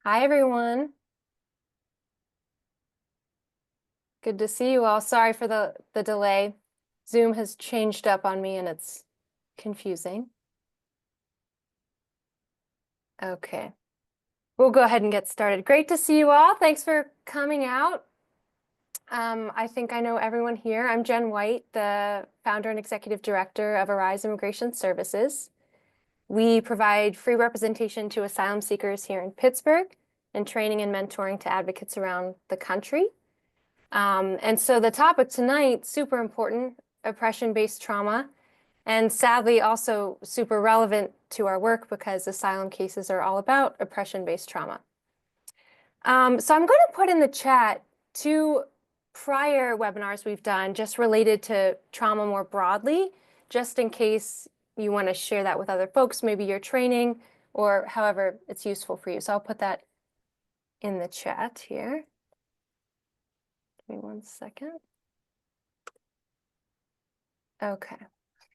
Hi, everyone. Good to see you all. Sorry for the delay. Zoom has changed up on me and it's confusing. Okay, we'll go ahead and get started. Great to see you all. Thanks for coming out. I think I know everyone here. I'm Jen White, the founder and executive director of Arise Immigration Services. We provide free representation to asylum seekers here in Pittsburgh and training and mentoring to advocates around the country. And so the topic tonight, super important, oppression-based trauma, and sadly also super relevant to our work because asylum cases are all about oppression-based trauma. So I'm going to put in the chat two prior webinars we've done just related to trauma more broadly, just in case you want to share that with other folks, maybe your training or however it's useful for you. So I'll put that in the chat here. Give me 1 second. Okay.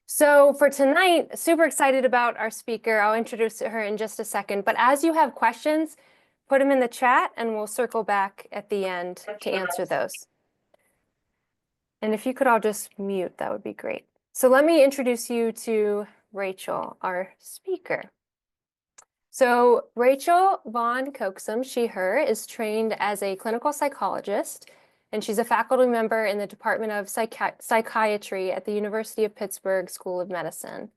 So for tonight, super excited about our speaker. I'll introduce her in just a second. But as you have questions, put them in the chat and we'll circle back at the end to answer those. And if you could all just mute, that would be great. So let me introduce you to Rachel, our speaker. So Rachel Vaughn-Coaxum, she, her, is trained as a clinical psychologist, and she's a faculty member in the Department of Psychiatry at the University of Pittsburgh School of Medicine.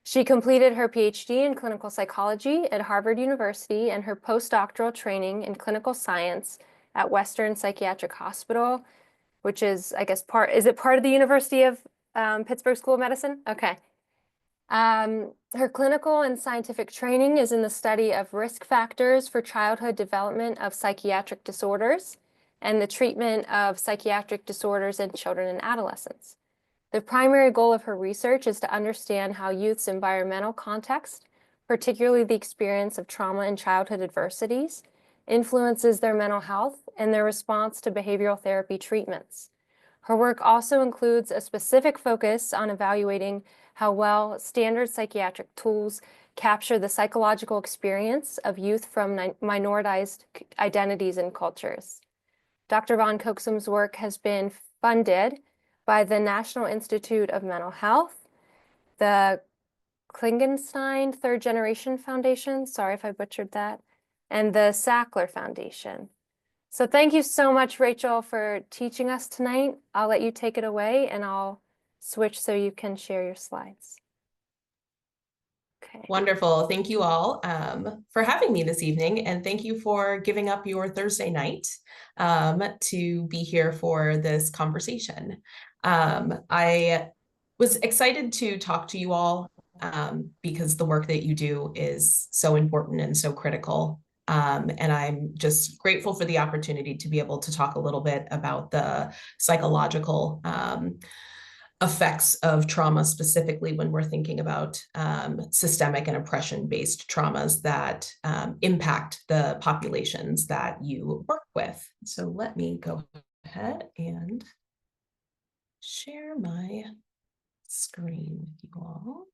She completed her PhD in clinical psychology at Harvard University and her postdoctoral training in clinical science at Western Psychiatric Hospital, which is, I guess, is it part of the University of Pittsburgh School of Medicine? Okay. Her clinical and scientific training is in the study of risk factors for childhood development of psychiatric disorders and the treatment of psychiatric disorders in children and adolescents. The primary goal of her research is to understand how youth's environmental context, particularly the experience of trauma and childhood adversities, influences their mental health and their response to behavioral therapy treatments. Her work also includes a specific focus on evaluating how well standard psychiatric tools capture the psychological experience of youth from minoritized identities and cultures. Dr. Vaughn-Coaxum's work has been funded by the National Institute of Mental Health, the Klingenstein Third Generation Foundation, sorry if I butchered that, and the Sackler Foundation. So thank you so much, Rachel, for teaching us tonight. I'll let you take it away and I'll switch so you can share your slides. Okay. Wonderful. Thank you all for having me this evening, and thank you for giving up your Thursday night to be here for this conversation. I was excited to talk to you all because the work that you do is so important and so critical. And I'm just grateful for the opportunity to be able to talk a little bit about the psychological effects of trauma, specifically when we're thinking about systemic and oppression-based traumas that impact the populations that you work with. So let me go ahead and share my screen with you all.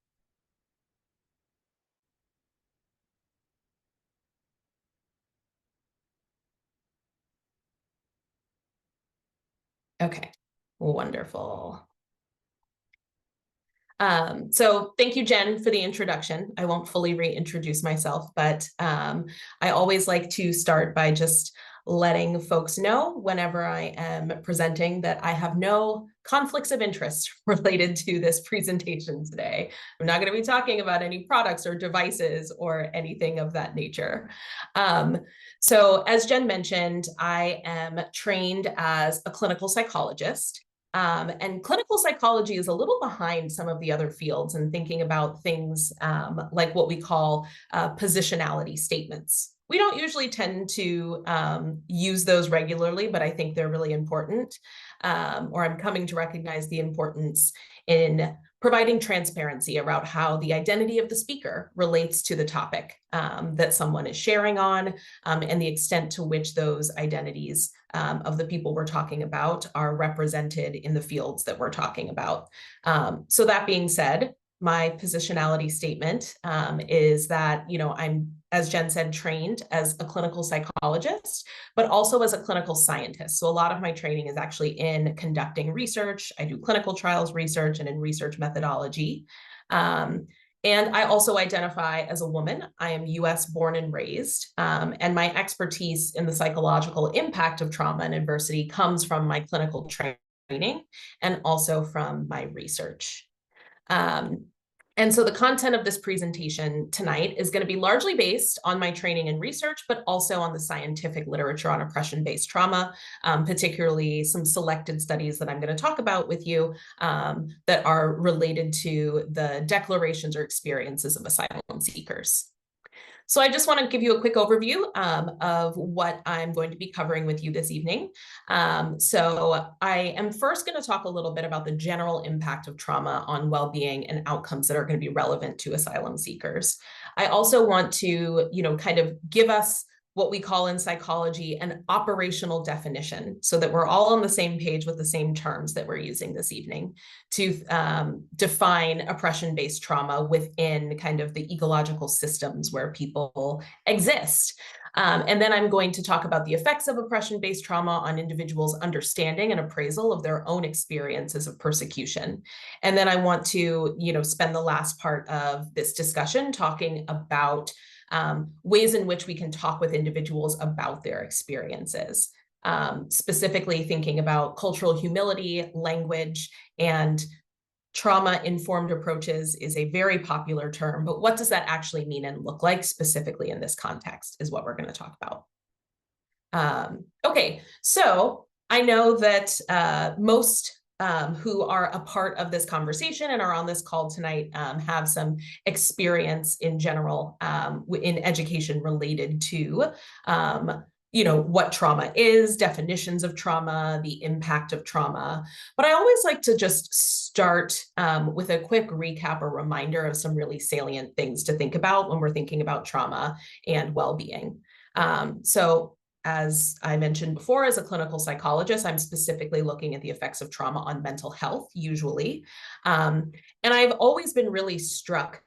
Okay, wonderful. So thank you, Jen, for the introduction. I won't fully reintroduce myself, but I always like to start by just letting folks know whenever I am presenting that I have no conflicts of interest related to this presentation today. I'm not going to be talking about any products or devices or anything of that nature. So as Jen mentioned, I am trained as a clinical psychologist. And clinical psychology is a little behind some of the other fields in thinking about things like what we call positionality statements. We don't usually tend to use those regularly, but I think they're really important, or I'm coming to recognize the importance in providing transparency around how the identity of the speaker relates to the topic that someone is sharing on, and the extent to which those identities of the people we're talking about are represented in the fields that we're talking about. So that being said, my positionality statement is that, I'm, as Jen said, trained as a clinical psychologist, but also as a clinical scientist. So a lot of my training is actually in conducting research. I do clinical trials research and in research methodology. And I also identify as a woman. I am US born and raised, and my expertise in the psychological impact of trauma and adversity comes from my clinical training and also from my research. And so the content of this presentation tonight is going to be largely based on my training and research, but also on the scientific literature on oppression-based trauma, particularly some selected studies that I'm going to talk about with you that are related to the declarations or experiences of asylum seekers. So I just want to give you a quick overview of what I'm going to be covering with you this evening. So I am first going to talk a little bit about the general impact of trauma on well-being and outcomes that are going to be relevant to asylum seekers. I also want to, kind of give us what we call in psychology an operational definition so that we're all on the same page with the same terms that we're using this evening to define oppression-based trauma within kind of the ecological systems where people exist. And then I'm going to talk about the effects of oppression-based trauma on individuals' understanding and appraisal of their own experiences of persecution. And then I want to, spend the last part of this discussion talking about ways in which we can talk with individuals about their experiences, specifically thinking about cultural humility, language, and trauma-informed approaches is a very popular term, but what does that actually mean and look like specifically in this context is what we're going to talk about. Okay, so I know that most who are a part of this conversation and are on this call tonight have some experience in general in education related to what trauma is, definitions of trauma, the impact of trauma. But I always like to just start with a quick recap or reminder of some really salient things to think about when we're thinking about trauma and well-being. So as I mentioned before, as a clinical psychologist, I'm specifically looking at the effects of trauma on mental health, usually. And I've always been really struck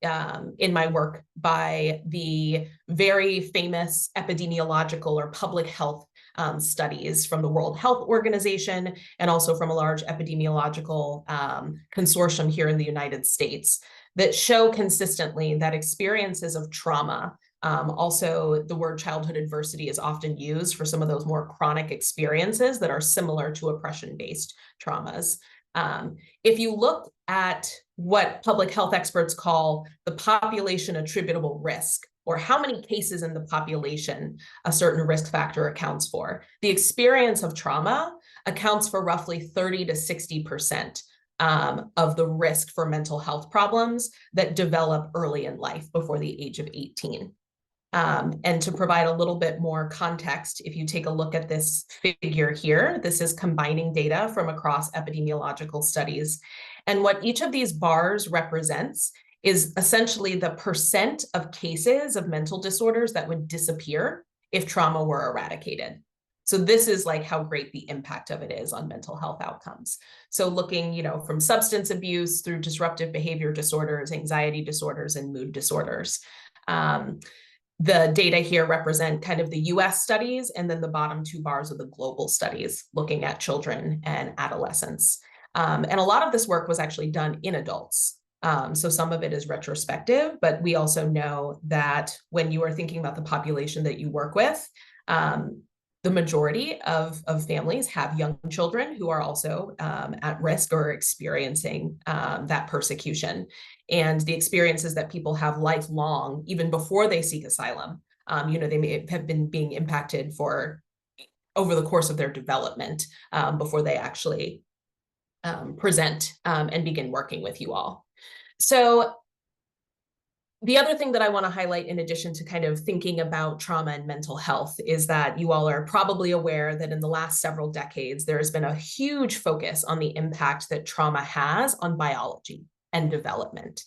in my work by the very famous epidemiological or public health studies from the World Health Organization and also from a large epidemiological consortium here in the United States that show consistently that experiences of trauma, also the word childhood adversity is often used for some of those more chronic experiences that are similar to oppression-based traumas. If you look at what public health experts call the population attributable risk, or how many cases in the population a certain risk factor accounts for, the experience of trauma accounts for roughly 30 to 60% of the risk for mental health problems that develop early in life before the age of 18. And to provide a little bit more context, if you take a look at this figure here, this is combining data from across epidemiological studies. And what each of these bars represents is essentially the percent of cases of mental disorders that would disappear if trauma were eradicated. So this is like how great the impact of it is on mental health outcomes. So looking, from substance abuse through disruptive behavior disorders, anxiety disorders, and mood disorders. The data here represent kind of the US studies, and then the bottom two bars are the global studies looking at children and adolescents. And a lot of this work was actually done in adults. So some of it is retrospective, but we also know that when you are thinking about the population that you work with, the majority of families have young children who are also at risk or experiencing that persecution. And the experiences that people have lifelong, even before they seek asylum, they may have been being impacted for over the course of their development before they actually present and begin working with you all. So the other thing that I want to highlight, in addition to kind of thinking about trauma and mental health, is that you all are probably aware that in the last several decades, there has been a huge focus on the impact that trauma has on biology and development.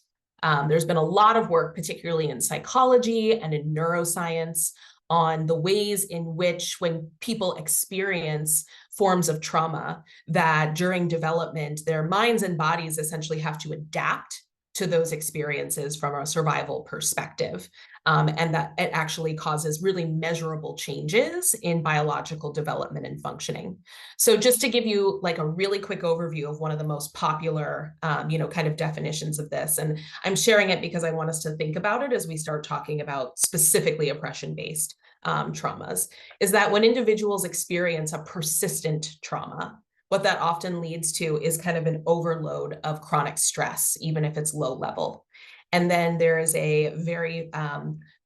There's been a lot of work, particularly in psychology and in neuroscience, on the ways in which when people experience forms of trauma, that during development, their minds and bodies essentially have to adapt to those experiences from a survival perspective, and that it actually causes really measurable changes in biological development and functioning. So just to give you like a really quick overview of one of the most popular, kind of definitions of this, and I'm sharing it because I want us to think about it as we start talking about specifically oppression-based traumas, is that when individuals experience a persistent trauma, what that often leads to is kind of an overload of chronic stress, even if it's low level. And then there is a very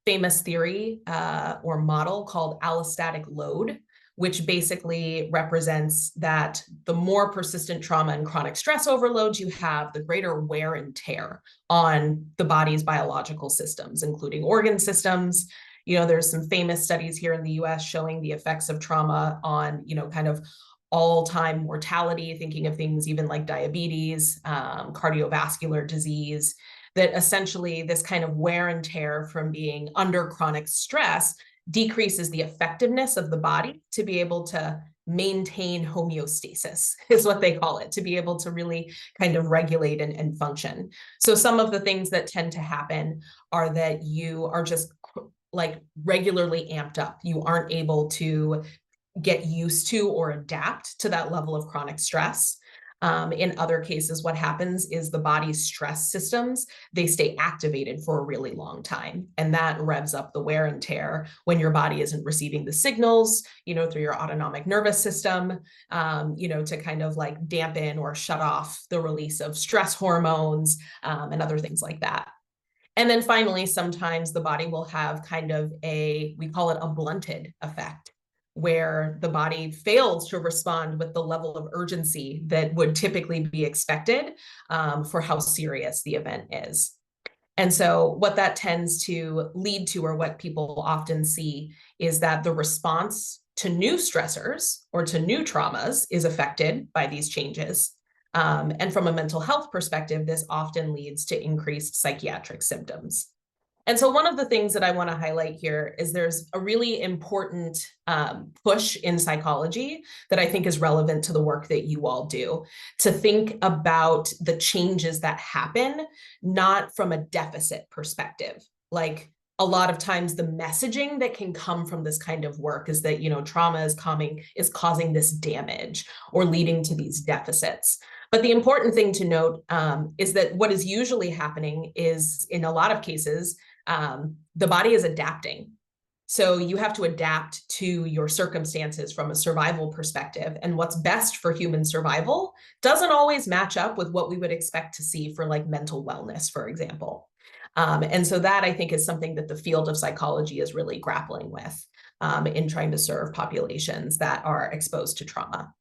famous theory or model called allostatic load, which basically represents that the more persistent trauma and chronic stress overloads you have, the greater wear and tear on the body's biological systems, including organ systems. There's some famous studies here in the US showing the effects of trauma on, kind of all-time mortality, thinking of things even like diabetes, cardiovascular disease, that essentially this kind of wear and tear from being under chronic stress decreases the effectiveness of the body to be able to maintain homeostasis, is what they call it, to be able to really kind of regulate and function. So some of the things that tend to happen are that you are just like regularly amped up. You aren't able to get used to or adapt to that level of chronic stress. In other cases, what happens is the body's stress systems, they stay activated for a really long time. And that revs up the wear and tear when your body isn't receiving the signals, through your autonomic nervous system, to kind of like dampen or shut off the release of stress hormones and other things like that. And then finally, sometimes the body will have kind of we call it a blunted effect, where the body fails to respond with the level of urgency that would typically be expected for how serious the event is. And so what that tends to lead to, or what people often see, is that the response to new stressors or to new traumas is affected by these changes. And from a mental health perspective, this often leads to increased psychiatric symptoms. And so one of the things that I want to highlight here is there's a really important push in psychology that I think is relevant to the work that you all do, to think about the changes that happen, not from a deficit perspective. Like a lot of times the messaging that can come from this kind of work is that, trauma is causing this damage or leading to these deficits. But the important thing to note is that what is usually happening is, in a lot of cases, the body is adapting. So you have to adapt to your circumstances from a survival perspective. And what's best for human survival doesn't always match up with what we would expect to see for like mental wellness, for example. And so that, I think, is something that the field of psychology is really grappling with in trying to serve populations that are exposed to trauma.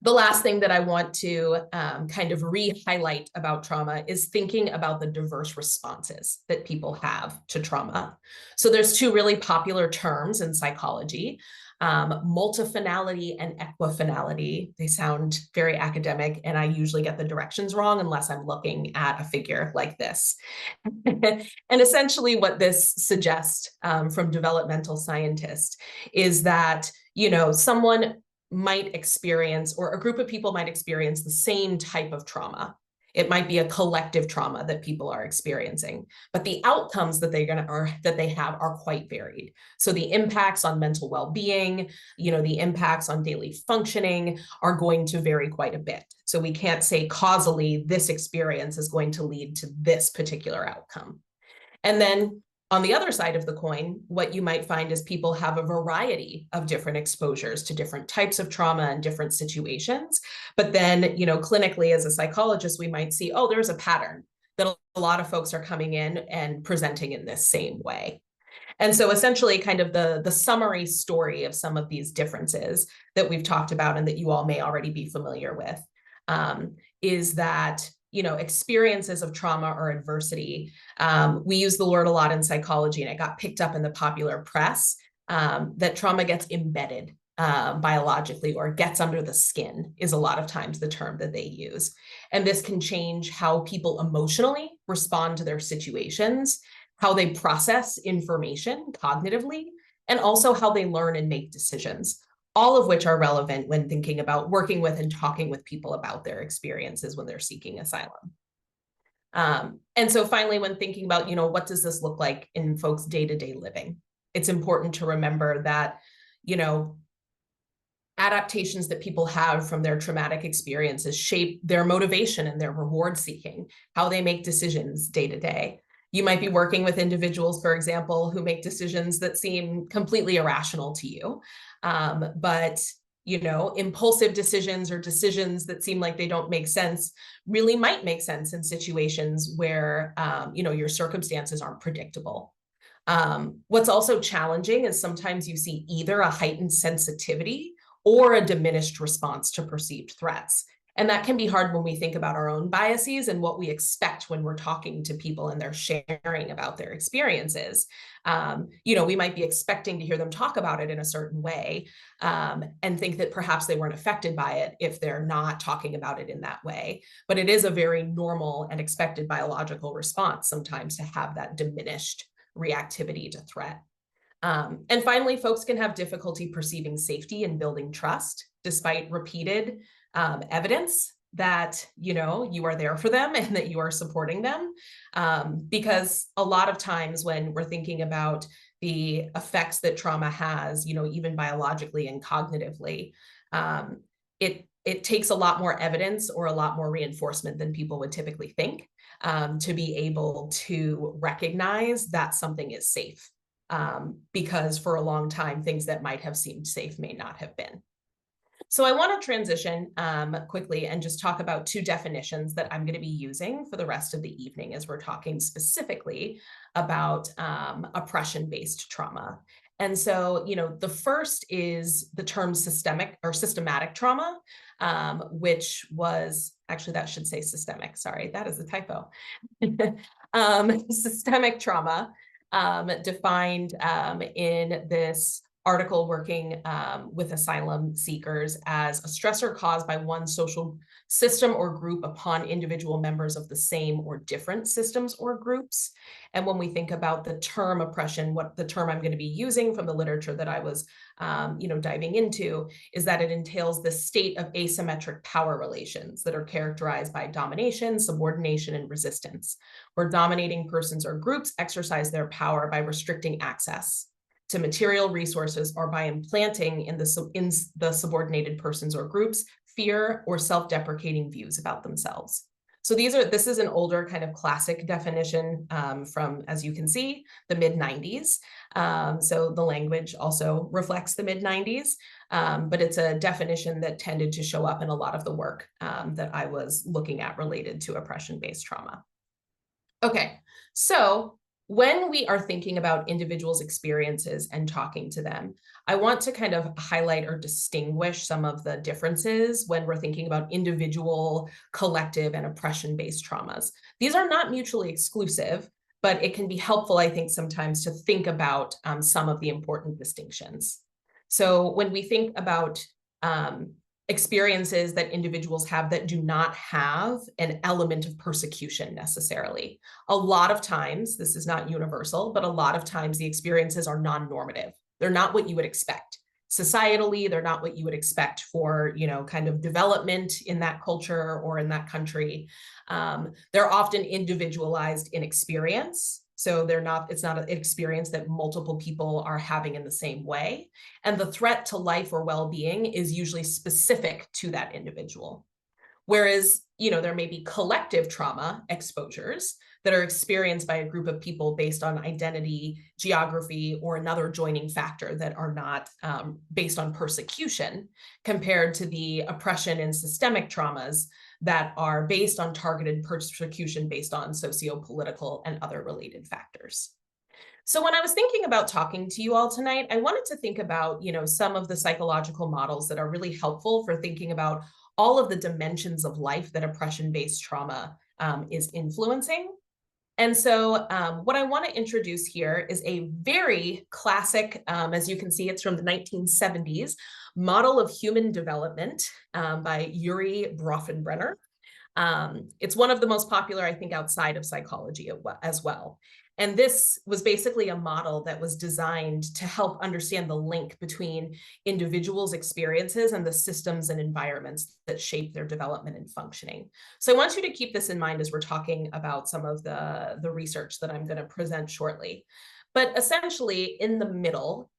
The last thing that I want to kind of re-highlight about trauma is thinking about the diverse responses that people have to trauma. So there's two really popular terms in psychology, multifinality and equifinality. They sound very academic, and I usually get the directions wrong unless I'm looking at a figure like this. And essentially what this suggests from developmental scientists is that, someone might experience, or a group of people might experience, the same type of trauma. It might be a collective trauma that people are experiencing, but the outcomes that they have are quite varied. So the impacts on mental well-being, the impacts on daily functioning are going to vary quite a bit. So we can't say causally this experience is going to lead to this particular outcome. And then on the other side of the coin, what you might find is people have a variety of different exposures to different types of trauma and different situations. But then, clinically as a psychologist, we might see, oh, there's a pattern that a lot of folks are coming in and presenting in this same way. And so essentially kind of the summary story of some of these differences that we've talked about and that you all may already be familiar with is that experiences of trauma or adversity. We use the word a lot in psychology, and it got picked up in the popular press, that trauma gets embedded biologically, or gets under the skin is a lot of times the term that they use. And this can change how people emotionally respond to their situations, how they process information cognitively, and also how they learn and make decisions, all of which are relevant when thinking about working with and talking with people about their experiences when they're seeking asylum. And so finally, when thinking about, what does this look like in folks' day-to-day living, it's important to remember that, adaptations that people have from their traumatic experiences shape their motivation and their reward seeking, how they make decisions day to day. You might be working with individuals, for example, who make decisions that seem completely irrational to you. But impulsive decisions or decisions that seem like they don't make sense really might make sense in situations where, your circumstances aren't predictable. What's also challenging is sometimes you see either a heightened sensitivity or a diminished response to perceived threats. And that can be hard when we think about our own biases and what we expect when we're talking to people and they're sharing about their experiences. We might be expecting to hear them talk about it in a certain way, and think that perhaps they weren't affected by it if they're not talking about it in that way. But it is a very normal and expected biological response sometimes to have that diminished reactivity to threat. And finally, folks can have difficulty perceiving safety and building trust, despite repeated evidence that you are there for them and that you are supporting them. Because a lot of times when we're thinking about the effects that trauma has, even biologically and cognitively, it takes a lot more evidence or a lot more reinforcement than people would typically think, to be able to recognize that something is safe. Because for a long time, things that might have seemed safe may not have been. So I want to transition quickly and just talk about two definitions that I'm going to be using for the rest of the evening as we're talking specifically about oppression-based trauma. And so, the first is the term systemic or systematic trauma, which was actually, that should say systemic. Sorry, that is a typo. Systemic trauma, defined in this article working with asylum seekers as a stressor caused by one social system or group upon individual members of the same or different systems or groups. And when we think about the term oppression, what the term I'm going to be using from the literature that I was diving into is that it entails the state of asymmetric power relations that are characterized by domination, subordination, and resistance, where dominating persons or groups exercise their power by restricting access to material resources or by implanting in the subordinated persons or groups fear or self-deprecating views about themselves. So this is an older kind of classic definition from, as you can see, the mid-90s. So the language also reflects the mid-90s, but it's a definition that tended to show up in a lot of the work that I was looking at related to oppression-based trauma. Okay, so when we are thinking about individuals' experiences and talking to them, I want to kind of highlight or distinguish some of the differences when we're thinking about individual, collective, and oppression-based traumas. These are not mutually exclusive, but it can be helpful, I think, sometimes to think about some of the important distinctions. So when we think about experiences that individuals have that do not have an element of persecution necessarily. A lot of times, this is not universal, but a lot of times the experiences are non-normative. They're not what you would expect. Societally, they're not what you would expect for, kind of development in that culture or in that country. They're often individualized in experience. So it's not an experience that multiple people are having in the same way. And the threat to life or well-being is usually specific to that individual. Whereas, there may be collective trauma exposures that are experienced by a group of people based on identity, geography, or another joining factor that are not based on persecution, compared to the oppression and systemic traumas that are based on targeted persecution based on socio-political and other related factors. So when I was thinking about talking to you all tonight, I wanted to think about, some of the psychological models that are really helpful for thinking about all of the dimensions of life that oppression-based trauma is influencing. And so what I want to introduce here is a very classic, as you can see, it's from the 1970s, model of human development by Yuri Bronfenbrenner. It's one of the most popular, I think, outside of psychology as well. And this was basically a model that was designed to help understand the link between individuals' experiences and the systems and environments that shape their development and functioning. So I want you to keep this in mind as we're talking about some of the research that I'm going to present shortly. But essentially, in the middle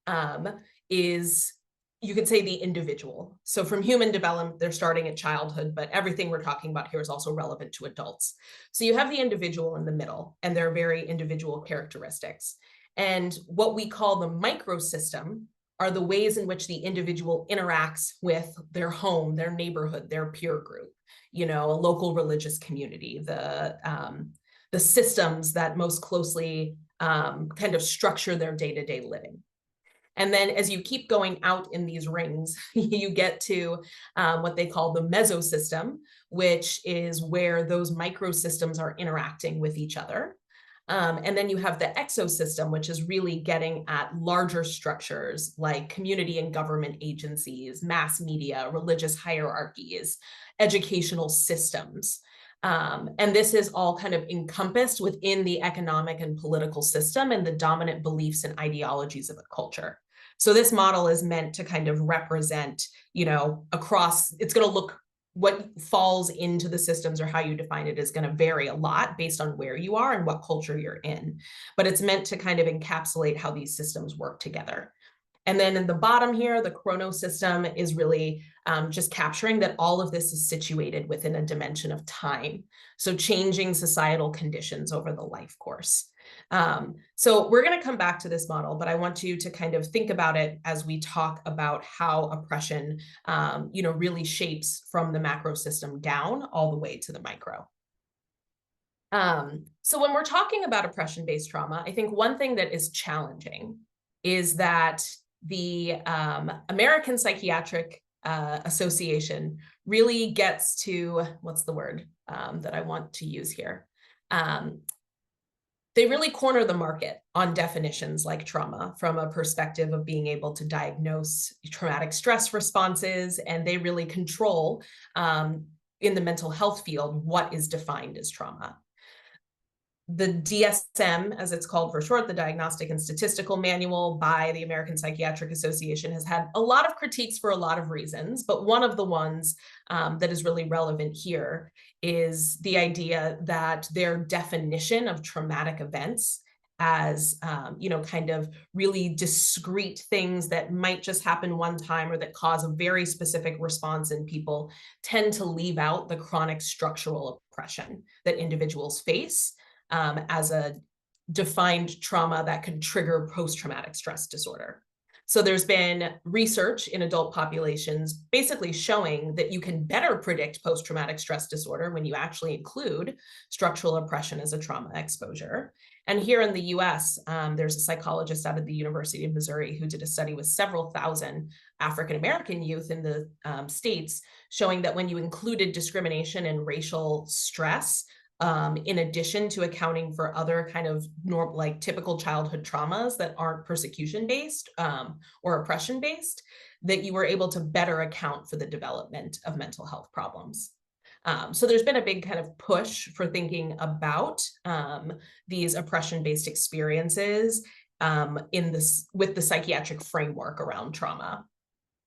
is, you could say, the individual. So from human development, they're starting at childhood, but everything we're talking about here is also relevant to adults. So you have the individual in the middle, and their very individual characteristics. And what we call the microsystem are the ways in which the individual interacts with their home, their neighborhood, their peer group, a local religious community, the systems that most closely kind of structure their day-to-day living. And then as you keep going out in these rings, you get to what they call the mesosystem, which is where those microsystems are interacting with each other. And then you have the exosystem, which is really getting at larger structures like community and government agencies, mass media, religious hierarchies, educational systems. And this is all kind of encompassed within the economic and political system and the dominant beliefs and ideologies of a culture. So this model is meant to kind of represent, across, it's going to look, what falls into the systems or how you define it is going to vary a lot based on where you are and what culture you're in. But it's meant to kind of encapsulate how these systems work together. And then in the bottom here, the chronosystem is really just capturing that all of this is situated within a dimension of time. So changing societal conditions over the life course. So we're going to come back to this model, but I want you to kind of think about it as we talk about how oppression, really shapes from the macro system down all the way to the micro. So when we're talking about oppression-based trauma, I think one thing that is challenging is that the American Psychiatric Association really gets to, what's the word that I want to use here? They really corner the market on definitions like trauma from a perspective of being able to diagnose traumatic stress responses, and they really control in the mental health field what is defined as trauma. The DSM, as it's called for short, the Diagnostic and Statistical Manual by the American Psychiatric Association, has had a lot of critiques for a lot of reasons, but one of the ones that is really relevant here is the idea that their definition of traumatic events as, kind of really discrete things that might just happen one time or that cause a very specific response in people tend to leave out the chronic structural oppression that individuals face as a defined trauma that could trigger post-traumatic stress disorder. So there's been research in adult populations basically showing that you can better predict post-traumatic stress disorder when you actually include structural oppression as a trauma exposure. And here in the US, there's a psychologist out of the University of Missouri who did a study with several thousand African-American youth in the States, showing that when you included discrimination and racial stress, in addition to accounting for other kind of typical childhood traumas that aren't persecution-based or oppression-based, that you were able to better account for the development of mental health problems. So there's been a big kind of push for thinking about these oppression-based experiences with the psychiatric framework around trauma.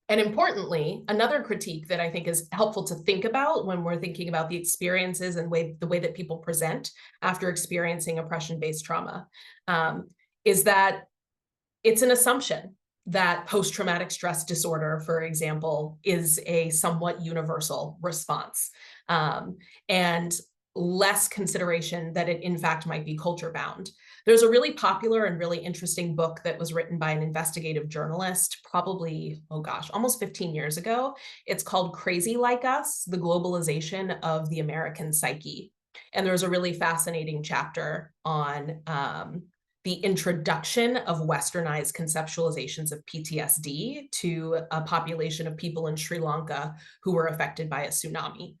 And importantly, another critique that I think is helpful to think about when we're thinking about the experiences and the way that people present after experiencing oppression-based trauma is that it's an assumption that post-traumatic stress disorder, for example, is a somewhat universal response, and less consideration that it in fact might be culture bound. There's a really popular and really interesting book that was written by an investigative journalist probably, almost 15 years ago. It's called Crazy Like Us, The Globalization of the American Psyche. And there's a really fascinating chapter on the introduction of westernized conceptualizations of PTSD to a population of people in Sri Lanka who were affected by a tsunami.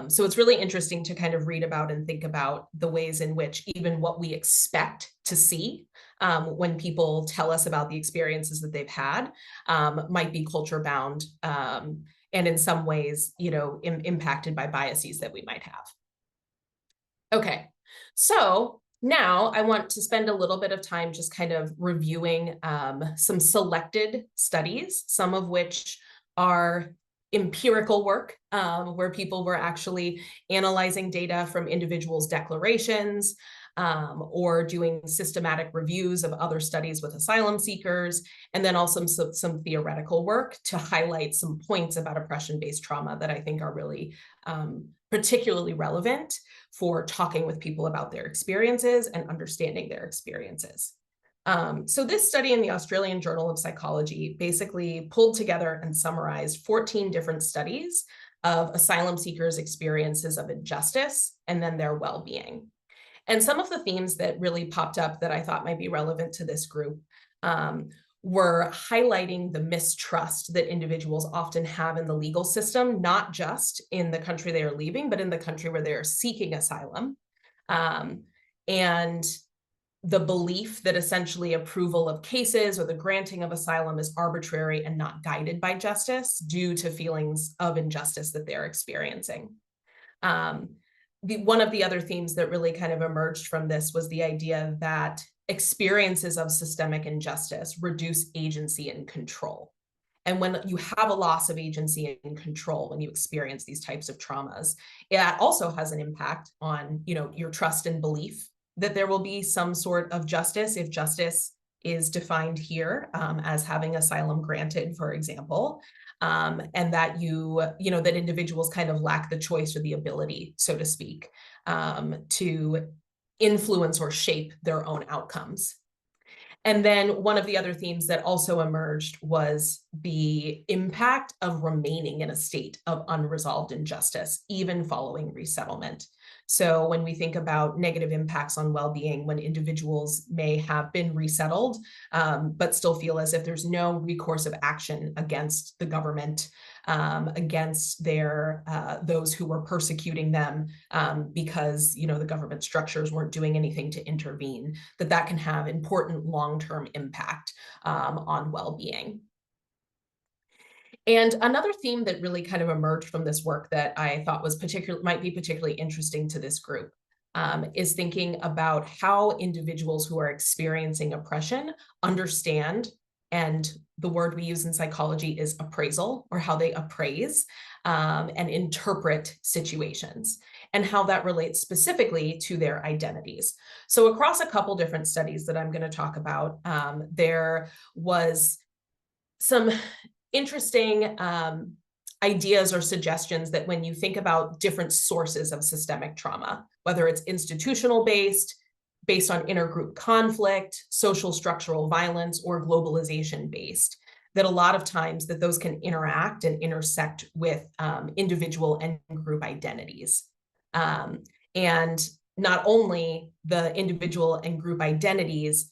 So it's really interesting to kind of read about and think about the ways in which even what we expect to see when people tell us about the experiences that they've had might be culture bound and in some ways, impacted by biases that we might have. Okay, so Now, I want to spend a little bit of time just kind of reviewing some selected studies, some of which are empirical work, where people were actually analyzing data from individuals' declarations, or doing systematic reviews of other studies with asylum seekers, and then also some theoretical work to highlight some points about oppression-based trauma that I think are really particularly relevant for talking with people about their experiences and understanding their experiences. So this study in the Australian Journal of Psychology basically pulled together and summarized 14 different studies of asylum seekers' experiences of injustice and then their well-being. And some of the themes that really popped up that I thought might be relevant to this group were highlighting the mistrust that individuals often have in the legal system, not just in the country they are leaving, but in the country where they are seeking asylum. And the belief that essentially approval of cases or the granting of asylum is arbitrary and not guided by justice due to feelings of injustice that they're experiencing. One of the other themes that really kind of emerged from this was the idea that experiences of systemic injustice reduce agency and control. And when you have a loss of agency and control, when you experience these types of traumas, it also has an impact on, your trust and belief that there will be some sort of justice, if justice is defined here as having asylum granted, for example, and that that individuals kind of lack the choice or the ability, so to speak, to influence or shape their own outcomes. And then one of the other themes that also emerged was the impact of remaining in a state of unresolved injustice, even following resettlement. So when we think about negative impacts on well-being, when individuals may have been resettled, but still feel as if there's no recourse of action against the government, against those who were persecuting them because the government structures weren't doing anything to intervene, that can have important long-term impact on well-being. And another theme that really kind of emerged from this work that I thought might be particularly interesting to this group is thinking about how individuals who are experiencing oppression understand, and the word we use in psychology is appraisal, or how they appraise and interpret situations, and how that relates specifically to their identities. So across a couple different studies that I'm going to talk about, there was some interesting ideas or suggestions that when you think about different sources of systemic trauma, whether it's institutional based on intergroup conflict, social structural violence, or globalization based, that a lot of times that those can interact and intersect with individual and group identities. And not only the individual and group identities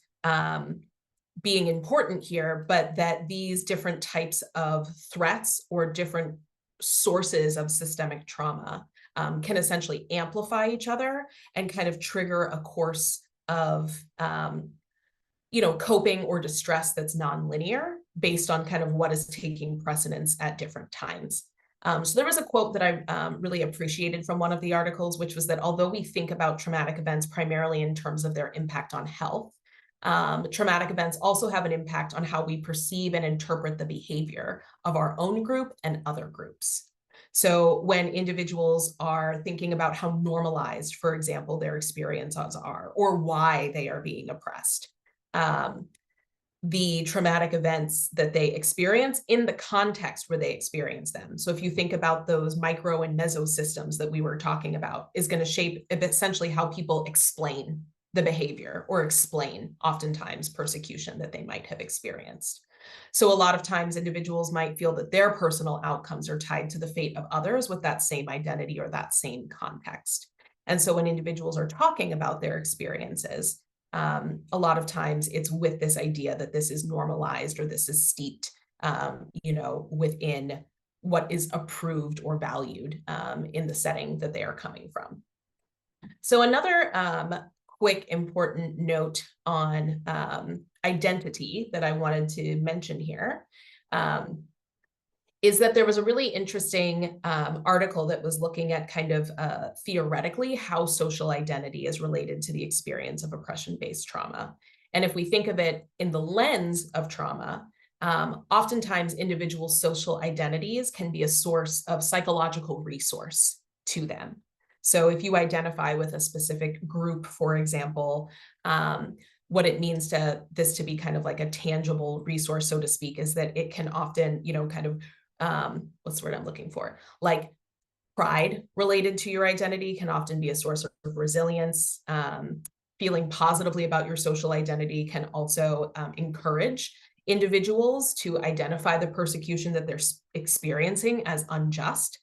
being important here, but that these different types of threats or different sources of systemic trauma can essentially amplify each other and kind of trigger a course of coping or distress that's nonlinear based on kind of what is taking precedence at different times. So there was a quote that I really appreciated from one of the articles, which was that although we think about traumatic events primarily in terms of their impact on health, traumatic events also have an impact on how we perceive and interpret the behavior of our own group and other groups. So when individuals are thinking about how normalized, for example, their experiences are, or why they are being oppressed, the traumatic events that they experience in the context where they experience them. So if you think about those micro and meso systems that we were talking about, is going to shape essentially how people explain the behavior or explain oftentimes persecution that they might have experienced. So a lot of times individuals might feel that their personal outcomes are tied to the fate of others with that same identity or that same context. And so when individuals are talking about their experiences, a lot of times it's with this idea that this is normalized or this is steeped, within what is approved or valued in the setting that they are coming from. So another quick important note on identity that I wanted to mention here is that there was a really interesting article that was looking at kind of theoretically how social identity is related to the experience of oppression-based trauma. And if we think of it in the lens of trauma, oftentimes individual social identities can be a source of psychological resource to them. So if you identify with a specific group, for example, what it means to this to be kind of like a tangible resource, so to speak, is that it can often, kind of what's the word I'm looking for? Like pride related to your identity can often be a source of resilience. Feeling positively about your social identity can also encourage individuals to identify the persecution that they're experiencing as unjust,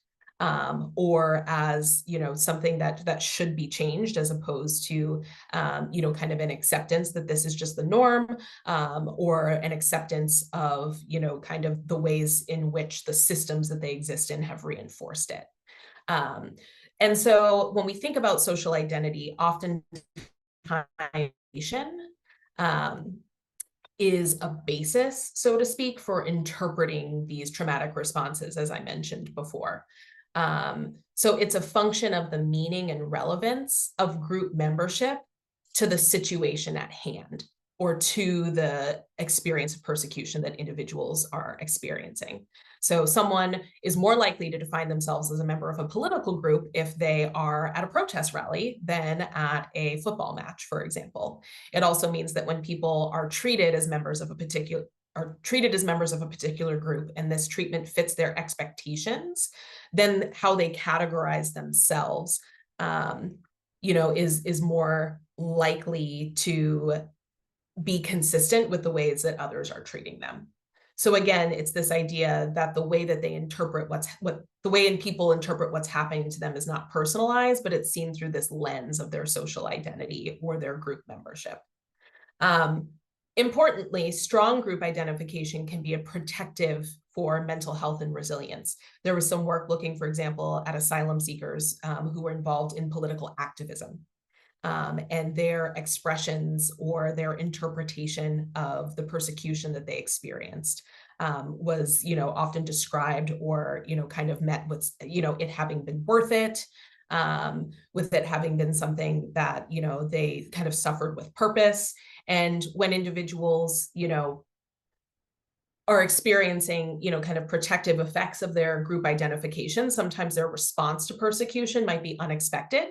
or as something that should be changed, as opposed to kind of an acceptance that this is just the norm, or an acceptance of kind of the ways in which the systems that they exist in have reinforced it. And so when we think about social identity, often is a basis, so to speak, for interpreting these traumatic responses, as I mentioned before. So it's a function of the meaning and relevance of group membership to the situation at hand, or to the experience of persecution that individuals are experiencing. So someone is more likely to define themselves as a member of a political group if they are at a protest rally than at a football match, for example. It also means that when people are treated as members of a particular group, and this treatment fits their expectations, then how they categorize themselves, is more likely to be consistent with the ways that others are treating them. So again, it's this idea that the way that they interpret people interpret what's happening to them is not personalized, but it's seen through this lens of their social identity or their group membership. Importantly, strong group identification can be a protective for mental health and resilience. There was some work looking, for example, at asylum seekers who were involved in political activism. And their expressions or their interpretation of the persecution that they experienced was, often described or, kind of met with, it having been worth it, with it having been something that, they kind of suffered with purpose. And when individuals, are experiencing, kind of protective effects of their group identification, sometimes their response to persecution might be unexpected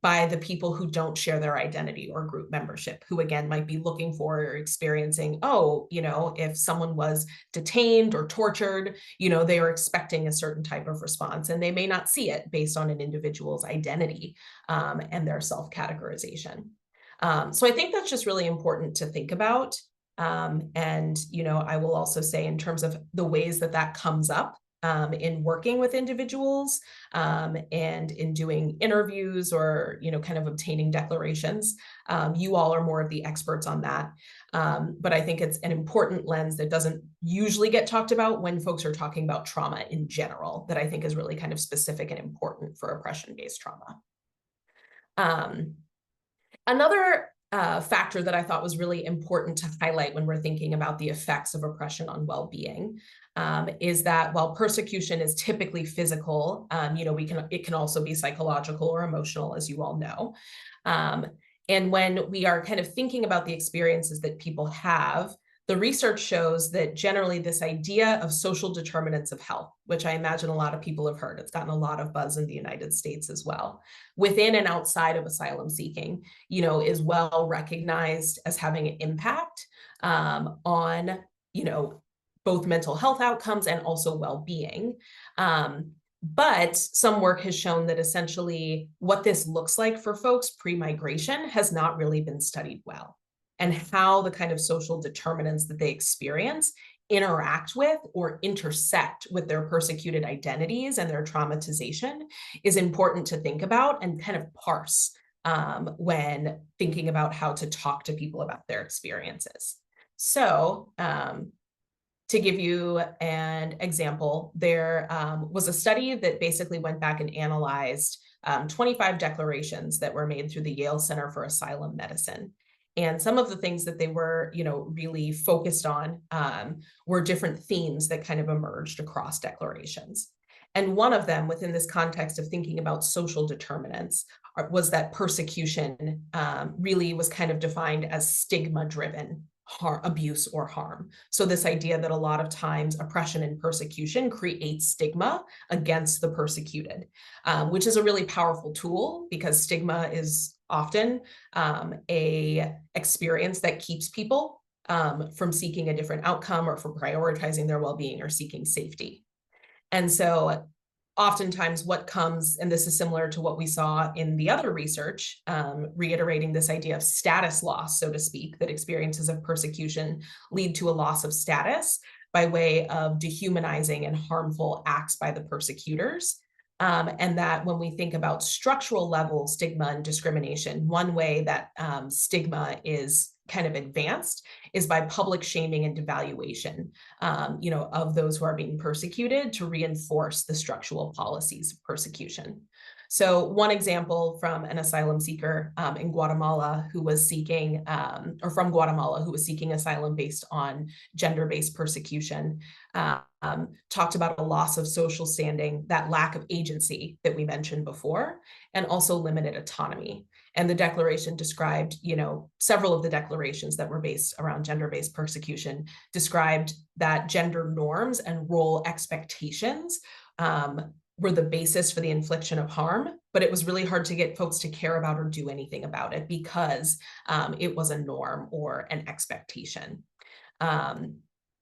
by the people who don't share their identity or group membership, who again might be looking for or experiencing, if someone was detained or tortured, they are expecting a certain type of response, and they may not see it based on an individual's identity and their self-categorization. So I think that's just really important to think about. And, I will also say, in terms of the ways that comes up in working with individuals and in doing interviews or, kind of obtaining declarations, you all are more of the experts on that. But I think it's an important lens that doesn't usually get talked about when folks are talking about trauma in general, that I think is really kind of specific and important for oppression-based trauma. Another factor that I thought was really important to highlight when we're thinking about the effects of oppression on well-being is that while persecution is typically physical, it can also be psychological or emotional, as you all know. And when we are kind of thinking about the experiences that people have, the research shows that generally this idea of social determinants of health, which I imagine a lot of people have heard, it's gotten a lot of buzz in the United States as well, within and outside of asylum seeking, is well recognized as having an impact on, both mental health outcomes and also well-being. But some work has shown that essentially what this looks like for folks pre-migration has not really been studied well, and how the kind of social determinants that they experience interact with or intersect with their persecuted identities and their traumatization is important to think about and kind of parse when thinking about how to talk to people about their experiences. So to give you an example, there was a study that basically went back and analyzed 25 declarations that were made through the Yale Center for Asylum Medicine. And some of the things that they were, really focused on were different themes that kind of emerged across declarations. And one of them, within this context of thinking about social determinants, was that persecution really was kind of defined as stigma-driven abuse or harm. So this idea that a lot of times oppression and persecution creates stigma against the persecuted, which is a really powerful tool because stigma is often a experience that keeps people from seeking a different outcome or from prioritizing their well-being or seeking safety. And so oftentimes what comes, and this is similar to what we saw in the other research, reiterating this idea of status loss, so to speak, that experiences of persecution lead to a loss of status by way of dehumanizing and harmful acts by the persecutors. And that when we think about structural level stigma and discrimination, one way that stigma is kind of advanced is by public shaming and devaluation, of those who are being persecuted to reinforce the structural policies of persecution. So one example from an asylum seeker in Guatemala who was seeking, or from Guatemala who was seeking asylum based on gender-based persecution, talked about a loss of social standing, that lack of agency that we mentioned before, and also limited autonomy. And the declaration described, several of the declarations that were based around gender-based persecution described that gender norms and role expectations were the basis for the infliction of harm, but it was really hard to get folks to care about or do anything about it because it was a norm or an expectation.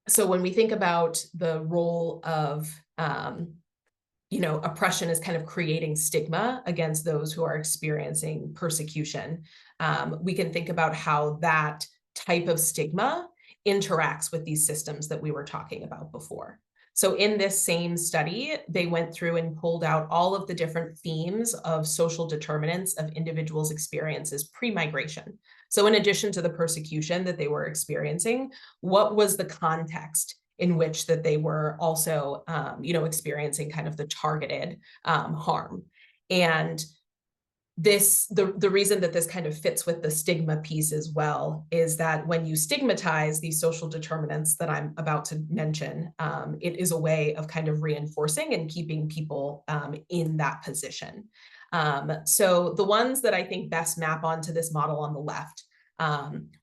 So when we think about the role of oppression is kind of creating stigma against those who are experiencing persecution, we can think about how that type of stigma interacts with these systems that we were talking about before. So in this same study, they went through and pulled out all of the different themes of social determinants of individuals' experiences pre-migration. So in addition to the persecution that they were experiencing, what was the context in which that they were also, experiencing kind of the targeted harm? And the reason that this kind of fits with the stigma piece as well is that when you stigmatize these social determinants that I'm about to mention, it is a way of kind of reinforcing and keeping people in that position. So the ones that I think best map onto this model on the left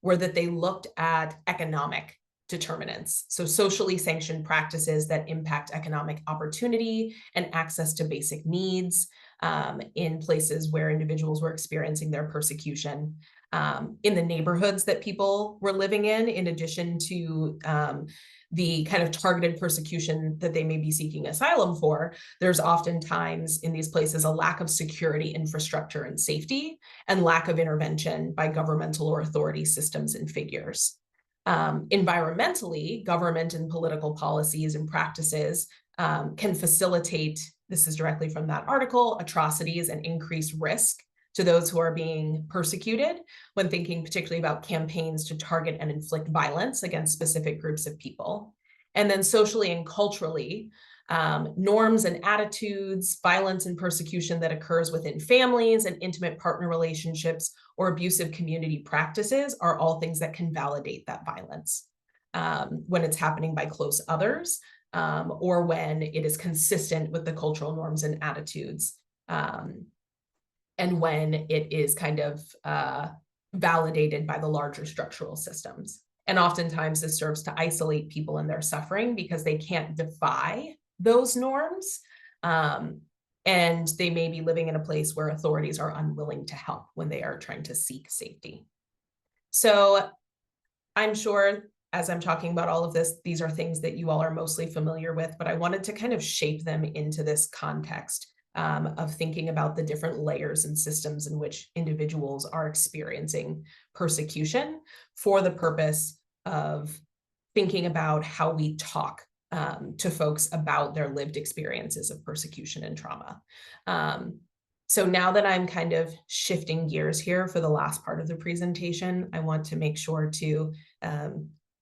were that they looked at economic determinants. So socially sanctioned practices that impact economic opportunity and access to basic needs in places where individuals were experiencing their persecution, in the neighborhoods that people were living in addition to the kind of targeted persecution that they may be seeking asylum for. There's oftentimes in these places a lack of security, infrastructure, and safety, and lack of intervention by governmental or authority systems and figures. Environmentally, government and political policies and practices can facilitate, this is directly from that article, atrocities and increase risk to those who are being persecuted when thinking particularly about campaigns to target and inflict violence against specific groups of people. And then socially and culturally, norms and attitudes, violence and persecution that occurs within families and intimate partner relationships or abusive community practices are all things that can validate that violence when it's happening by close others or when it is consistent with the cultural norms and attitudes, and when it is kind of validated by the larger structural systems. And oftentimes this serves to isolate people in their suffering because they can't defy those norms. And they may be living in a place where authorities are unwilling to help when they are trying to seek safety. So I'm sure as I'm talking about all of this, these are things that you all are mostly familiar with, but I wanted to kind of shape them into this context of thinking about the different layers and systems in which individuals are experiencing persecution for the purpose of thinking about how we talk to folks about their lived experiences of persecution and trauma. So now that I'm kind of shifting gears here for the last part of the presentation, I want to make sure to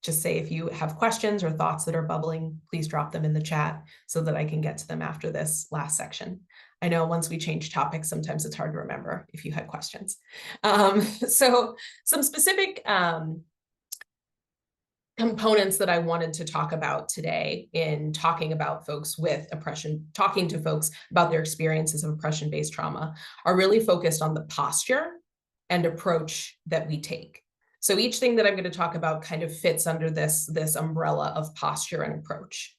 just say if you have questions or thoughts that are bubbling, please drop them in the chat so that I can get to them after this last section. I know once we change topics, sometimes it's hard to remember if you had questions. So some specific components that I wanted to talk about today in talking about folks with oppression, talking to folks about their experiences of oppression-based trauma, are really focused on the posture and approach that we take. So each thing that I'm going to talk about kind of fits under this umbrella of posture and approach.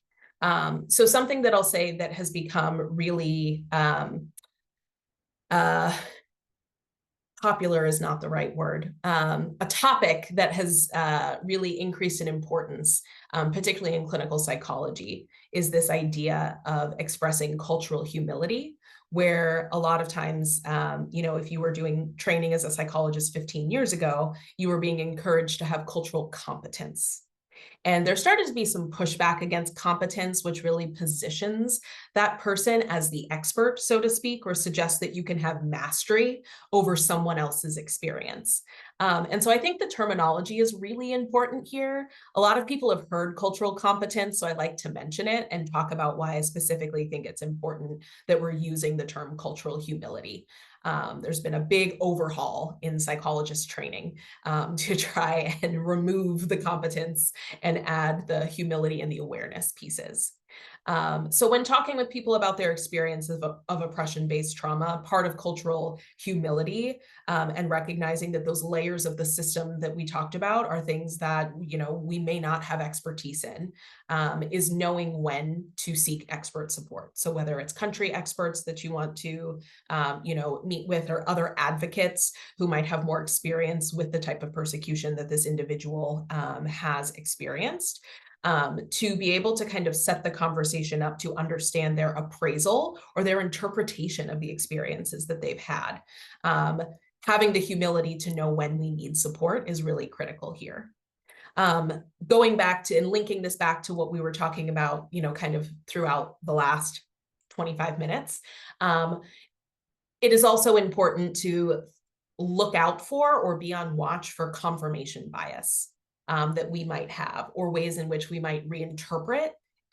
So something that I'll say that has become really popular is not the right word, a topic that has really increased in importance, particularly in clinical psychology, is this idea of expressing cultural humility, where a lot of times, if you were doing training as a psychologist 15 years ago, you were being encouraged to have cultural competence. And there started to be some pushback against competence, which really positions that person as the expert, so to speak, or suggests that you can have mastery over someone else's experience. And so I think the terminology is really important here. A lot of people have heard cultural competence, so I like to mention it and talk about why I specifically think it's important that we're using the term cultural humility. There's been a big overhaul in psychologist training to try and remove the competence and add the humility and the awareness pieces. So when talking with people about their experiences of oppression-based trauma, part of cultural humility and recognizing that those layers of the system that we talked about are things that we may not have expertise in, is knowing when to seek expert support. So whether it's country experts that you want to meet with, or other advocates who might have more experience with the type of persecution that this individual has experienced. To be able to kind of set the conversation up to understand their appraisal or their interpretation of the experiences that they've had. Having the humility to know when we need support is really critical here. Going back to and linking this back to what we were talking about, kind of throughout the last 25 minutes, it is also important to look out for or be on watch for confirmation bias that we might have, or ways in which we might reinterpret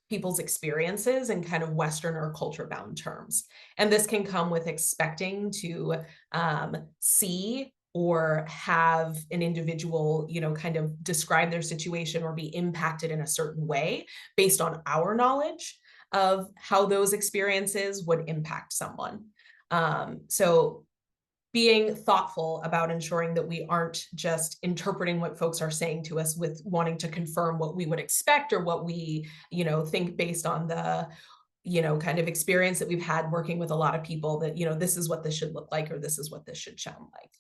people's experiences in kind of Western or culture-bound terms. And this can come with expecting to see or have an individual, kind of describe their situation or be impacted in a certain way based on our knowledge of how those experiences would impact someone. So being thoughtful about ensuring that we aren't just interpreting what folks are saying to us with wanting to confirm what we would expect or what we, think based on the, kind of experience that we've had working with a lot of people that, this is what this should look like, or this is what this should sound like.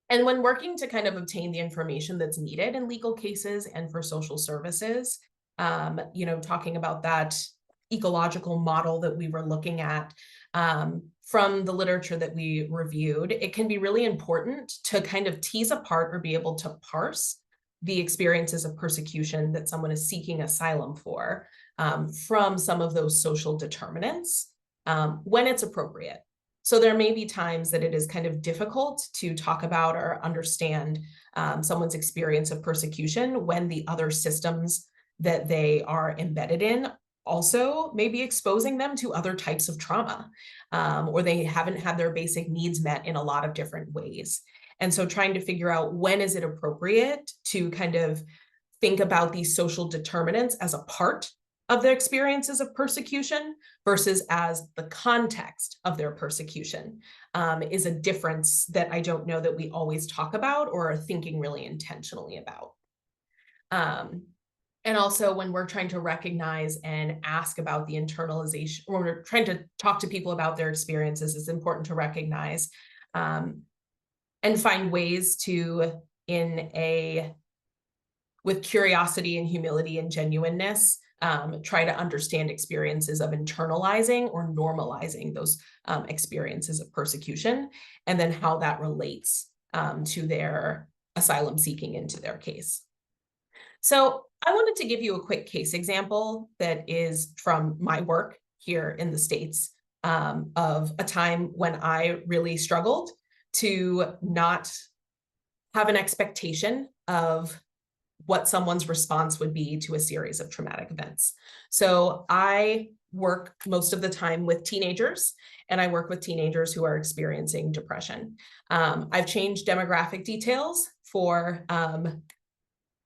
And when working to kind of obtain the information that's needed in legal cases and for social services, talking about that ecological model that we were looking at, from the literature that we reviewed, it can be really important to kind of tease apart or be able to parse the experiences of persecution that someone is seeking asylum for from some of those social determinants when it's appropriate. So there may be times that it is kind of difficult to talk about or understand someone's experience of persecution when the other systems that they are embedded in also maybe exposing them to other types of trauma, or they haven't had their basic needs met in a lot of different ways. And so trying to figure out when is it appropriate to kind of think about these social determinants as a part of their experiences of persecution versus as the context of their persecution is a difference that I don't know that we always talk about or are thinking really intentionally about. And also when we're trying to recognize and ask about the internalization, or we're trying to talk to people about their experiences, it's important to recognize and find ways to, with curiosity and humility and genuineness, try to understand experiences of internalizing or normalizing those experiences of persecution, and then how that relates to their asylum seeking into their case. So I wanted to give you a quick case example that is from my work here in the States of a time when I really struggled to not have an expectation of what someone's response would be to a series of traumatic events. So I work most of the time with teenagers, and I work with teenagers who are experiencing depression. I've changed demographic details for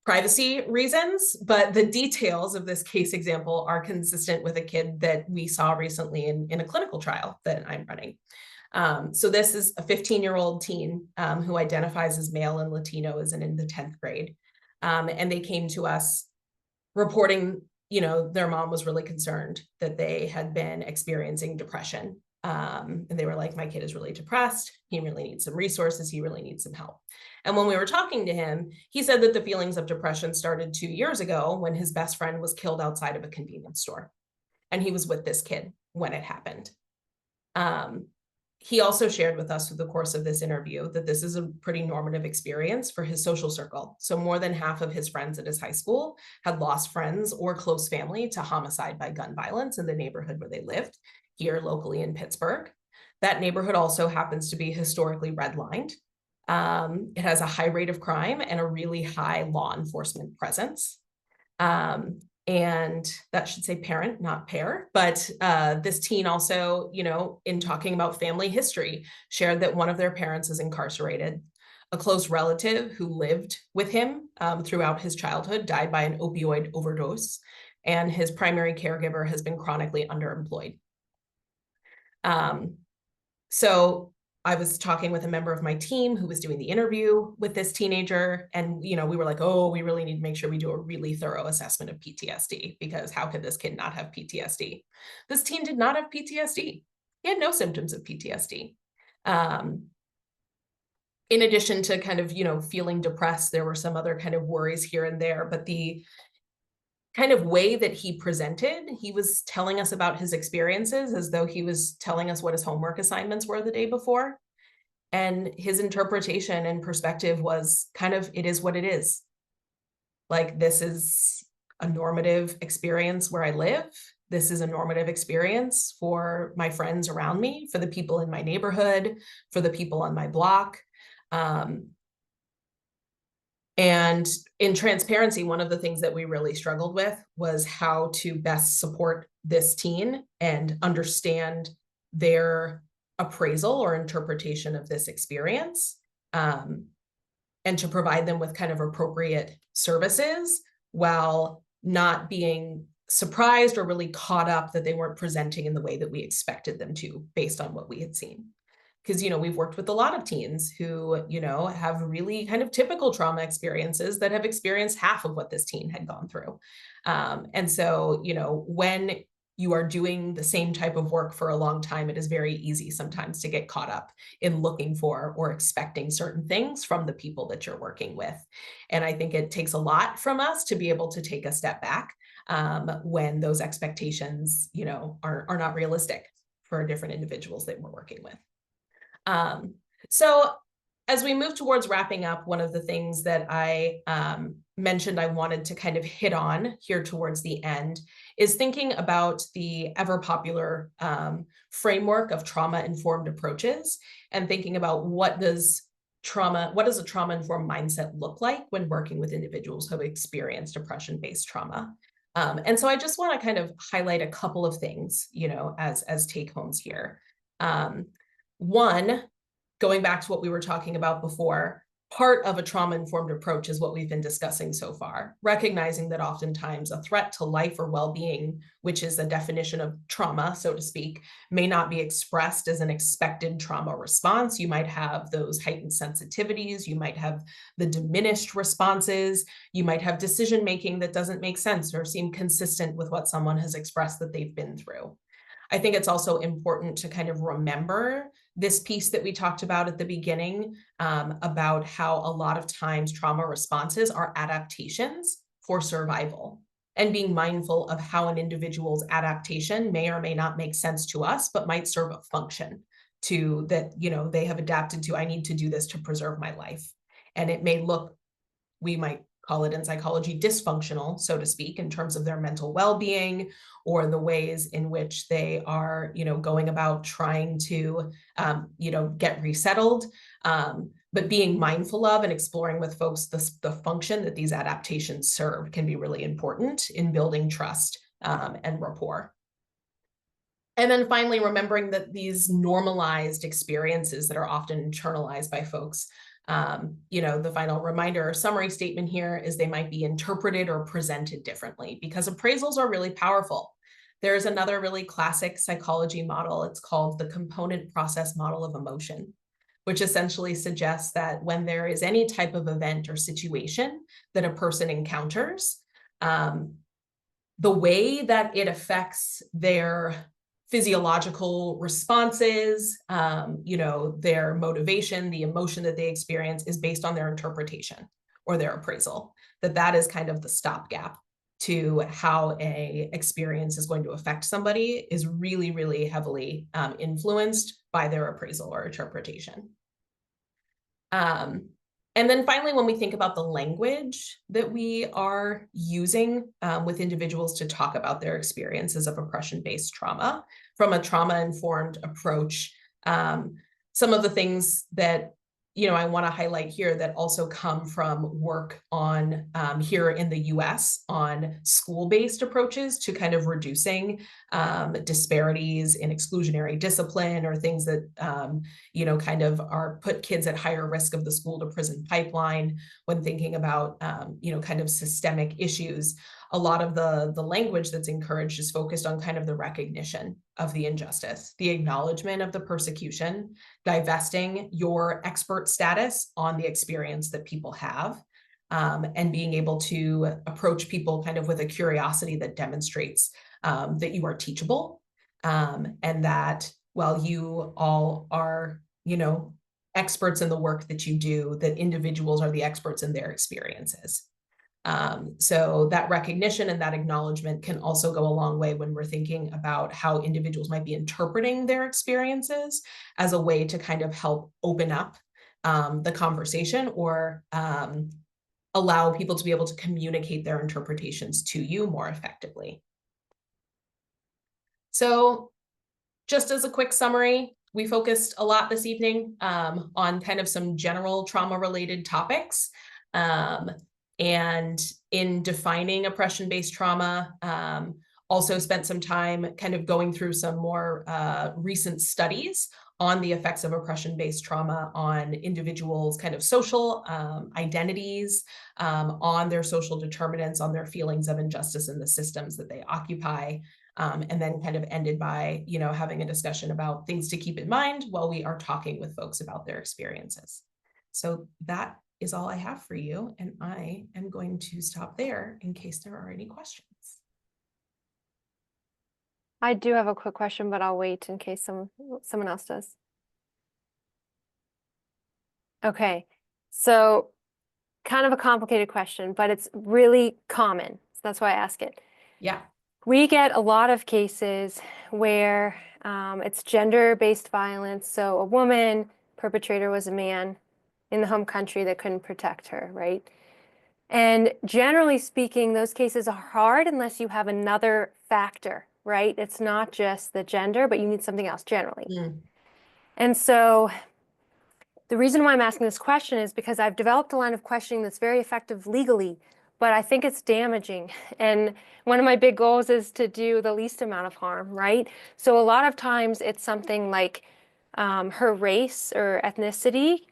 privacy reasons, but the details of this case example are consistent with a kid that we saw recently in a clinical trial that I'm running. So this is a 15-year-old teen who identifies as male and Latino, is in the 10th grade. And they came to us reporting, their mom was really concerned that they had been experiencing depression. And they were like, my kid is really depressed. He really needs some resources. He really needs some help. And when we were talking to him, he said that the feelings of depression started 2 years ago when his best friend was killed outside of a convenience store. And he was with this kid when it happened. He also shared with us through the course of this interview that this is a pretty normative experience for his social circle. So more than half of his friends at his high school had lost friends or close family to homicide by gun violence in the neighborhood where they lived, here locally in Pittsburgh. That neighborhood also happens to be historically redlined. It has a high rate of crime and a really high law enforcement presence. And that should say parent, not pair. But this teen also, in talking about family history, shared that one of their parents is incarcerated. A close relative who lived with him throughout his childhood died by an opioid overdose, and his primary caregiver has been chronically underemployed. So I was talking with a member of my team who was doing the interview with this teenager. And, we were like, oh, we really need to make sure we do a really thorough assessment of PTSD, because how could this kid not have PTSD? This teen did not have PTSD. He had no symptoms of PTSD. In addition to kind of, feeling depressed, there were some other kind of worries here and there, but the kind of way that he presented, he was telling us about his experiences as though he was telling us what his homework assignments were the day before. And his interpretation and perspective was kind of, it is what it is. Like, this is a normative experience where I live. This is a normative experience for my friends around me, for the people in my neighborhood, for the people on my block. And in transparency, one of the things that we really struggled with was how to best support this teen and understand their appraisal or interpretation of this experience, and to provide them with kind of appropriate services while not being surprised or really caught up that they weren't presenting in the way that we expected them to based on what we had seen. Because, we've worked with a lot of teens who, have really kind of typical trauma experiences that have experienced half of what this teen had gone through. And so, when you are doing the same type of work for a long time, it is very easy sometimes to get caught up in looking for or expecting certain things from the people that you're working with. And I think it takes a lot from us to be able to take a step back when those expectations, are not realistic for different individuals that we're working with. So as we move towards wrapping up, one of the things that I mentioned I wanted to kind of hit on here towards the end is thinking about the ever popular framework of trauma-informed approaches, and thinking about what does a trauma-informed mindset look like when working with individuals who have experienced depression-based trauma. And so I just want to kind of highlight a couple of things, as take-homes here. One, going back to what we were talking about before, part of a trauma-informed approach is what we've been discussing so far, recognizing that oftentimes a threat to life or well-being, which is the definition of trauma, so to speak, may not be expressed as an expected trauma response. You might have those heightened sensitivities, you might have the diminished responses, you might have decision-making that doesn't make sense or seem consistent with what someone has expressed that they've been through. I think it's also important to kind of remember this piece that we talked about at the beginning, about how a lot of times trauma responses are adaptations for survival, and being mindful of how an individual's adaptation may or may not make sense to us, but might serve a function to that, they have adapted to, I need to do this to preserve my life. And it may look, we might call it in psychology, dysfunctional, so to speak, in terms of their mental well-being or the ways in which they are, going about trying to, get resettled. but being mindful of and exploring with folks the function that these adaptations serve can be really important in building trust and rapport. And then finally, remembering that these normalized experiences that are often internalized by folks, the final reminder or summary statement here is they might be interpreted or presented differently because appraisals are really powerful. There's another really classic psychology model. It's called the component process model of emotion, which essentially suggests that when there is any type of event or situation that a person encounters, the way that it affects their physiological responses, their motivation, the emotion that they experience is based on their interpretation or their appraisal. That is kind of the stopgap to how a experience is going to affect somebody is really, really heavily influenced by their appraisal or interpretation. And then finally, when we think about the language that we are using with individuals to talk about their experiences of oppression-based trauma, from a trauma-informed approach, some of the things that I want to highlight here that also come from work on here in the US on school-based approaches to kind of reducing disparities in exclusionary discipline or things that, kind of put kids at higher risk of the school to prison pipeline when thinking about, kind of systemic issues. A lot of the language that's encouraged is focused on kind of the recognition of the injustice, the acknowledgement of the persecution, divesting your expert status on the experience that people have, and being able to approach people kind of with a curiosity that demonstrates that you are teachable, and that while you all are, experts in the work that you do, that individuals are the experts in their experiences. So that recognition and that acknowledgement can also go a long way when we're thinking about how individuals might be interpreting their experiences as a way to kind of help open up the conversation or allow people to be able to communicate their interpretations to you more effectively. So just as a quick summary, we focused a lot this evening on kind of some general trauma-related topics. And in defining oppression-based trauma, also spent some time kind of going through some more recent studies on the effects of oppression-based trauma on individuals' kind of social identities, on their social determinants, on their feelings of injustice in the systems that they occupy, and then kind of ended by, having a discussion about things to keep in mind while we are talking with folks about their experiences. So that is all I have for you, and I am going to stop there in case there are any questions. I do have a quick question, but I'll wait in case someone else does. Okay, so kind of a complicated question, but it's really common. So that's why I ask it. Yeah. We get a lot of cases where it's gender-based violence. So a woman, perpetrator was a man in the home country that couldn't protect her, right? And generally speaking, those cases are hard unless you have another factor, right? It's not just the gender, but you need something else generally. Mm. And so the reason why I'm asking this question is because I've developed a line of questioning that's very effective legally, but I think it's damaging. And one of my big goals is to do the least amount of harm, right? So a lot of times it's something like her race or ethnicity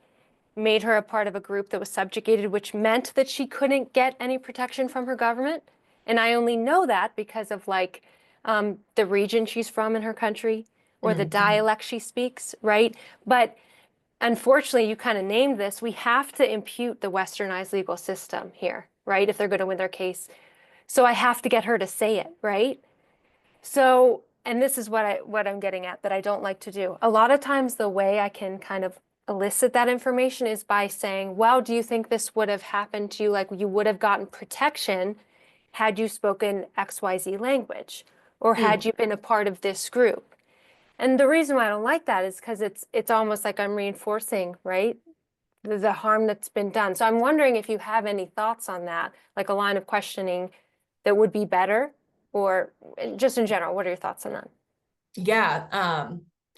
made her a part of a group that was subjugated, which meant that she couldn't get any protection from her government. And I only know that because of like the region she's from in her country or the dialect she speaks, right? But unfortunately, you kind of named this, we have to impute the westernized legal system here, right? If they're going to win their case. So I have to get her to say it, right? So, and this is what I'm getting at that I don't like to do. A lot of times the way I can kind of elicit that information is by saying, well, do you think this would have happened to you? Like you would have gotten protection had you spoken XYZ language or had you been a part of this group? And the reason why I don't like that is because it's almost like I'm reinforcing, right? The harm that's been done. So I'm wondering if you have any thoughts on that, like a line of questioning that would be better, or just in general, what are your thoughts on that? Yeah,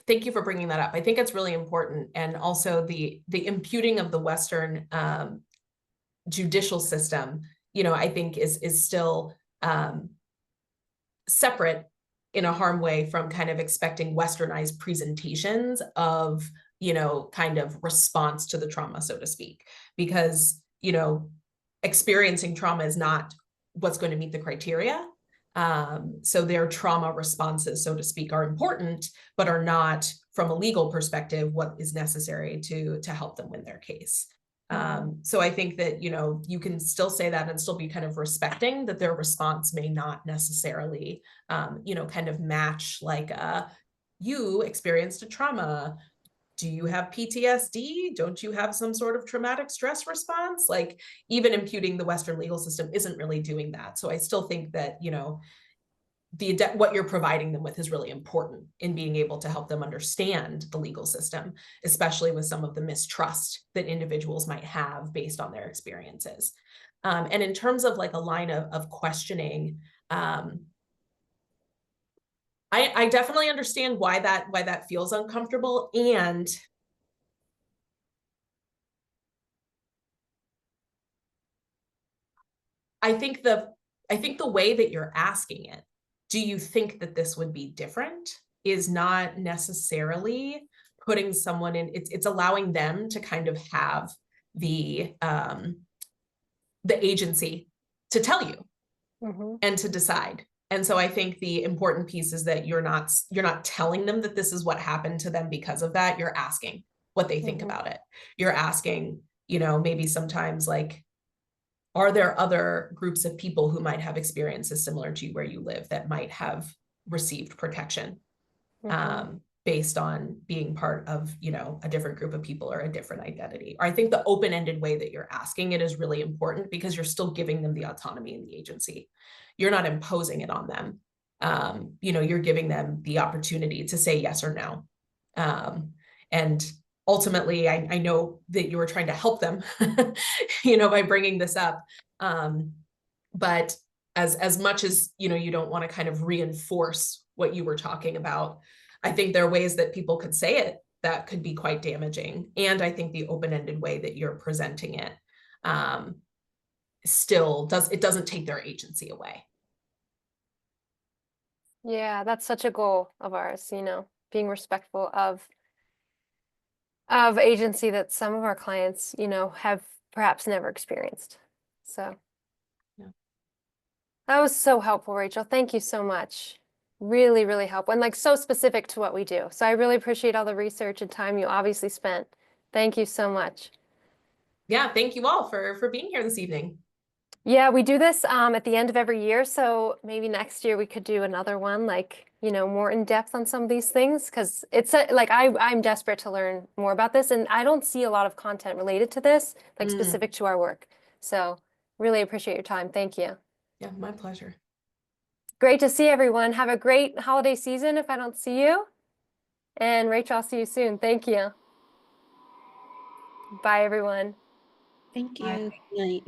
thank you for bringing that up. I think it's really important. And also the imputing of the Western judicial system, I think is still separate in a harm way from kind of expecting Westernized presentations of, kind of response to the trauma, so to speak, because, experiencing trauma is not what's going to meet the criteria. So their trauma responses, so to speak, are important, but are not, from a legal perspective, what is necessary to help them win their case. So I think that, you can still say that and still be kind of respecting that their response may not necessarily, kind of match like, you experienced a trauma. Do you have PTSD? Don't you have some sort of traumatic stress response? Like, even imputing the Western legal system isn't really doing that. So I still think that, what you're providing them with is really important in being able to help them understand the legal system, especially with some of the mistrust that individuals might have based on their experiences. And in terms of like a line of questioning, I definitely understand why that feels uncomfortable. And I think the way that you're asking it, do you think that this would be different, is not necessarily putting someone in, it's allowing them to kind of have the agency to tell you and to decide. And so I think the important piece is that you're not telling them that this is what happened to them because of that. You're asking what they think about it. You're asking, maybe sometimes like, are there other groups of people who might have experiences similar to where you live that might have received protection based on being part of, a different group of people or a different identity? Or I think the open-ended way that you're asking it is really important, because you're still giving them the autonomy and the agency. You're not imposing it on them. You're giving them the opportunity to say yes or no. And ultimately, I know that you were trying to help them, by bringing this up. But as much as, you don't want to kind of reinforce what you were talking about, I think there are ways that people could say it that could be quite damaging. And I think the open-ended way that you're presenting it doesn't take their agency away. Yeah, that's such a goal of ours, being respectful of agency that some of our clients, have perhaps never experienced. So yeah. That was so helpful, Rachel. Thank you so much. Really, really helpful, and like so specific to what we do. So I really appreciate all the research and time you obviously spent. Thank you so much. Yeah, thank you all for being here this evening. Yeah, we do this at the end of every year, so maybe next year we could do another one, like, more in depth on some of these things, because it's like I'm desperate to learn more about this, and I don't see a lot of content related to this, like specific to our work. So really appreciate your time. Thank you. Yeah, my pleasure. Great to see everyone. Have a great holiday season if I don't see you. And Rachel, I'll see you soon. Thank you. Bye, everyone. Thank you. Bye. Good night.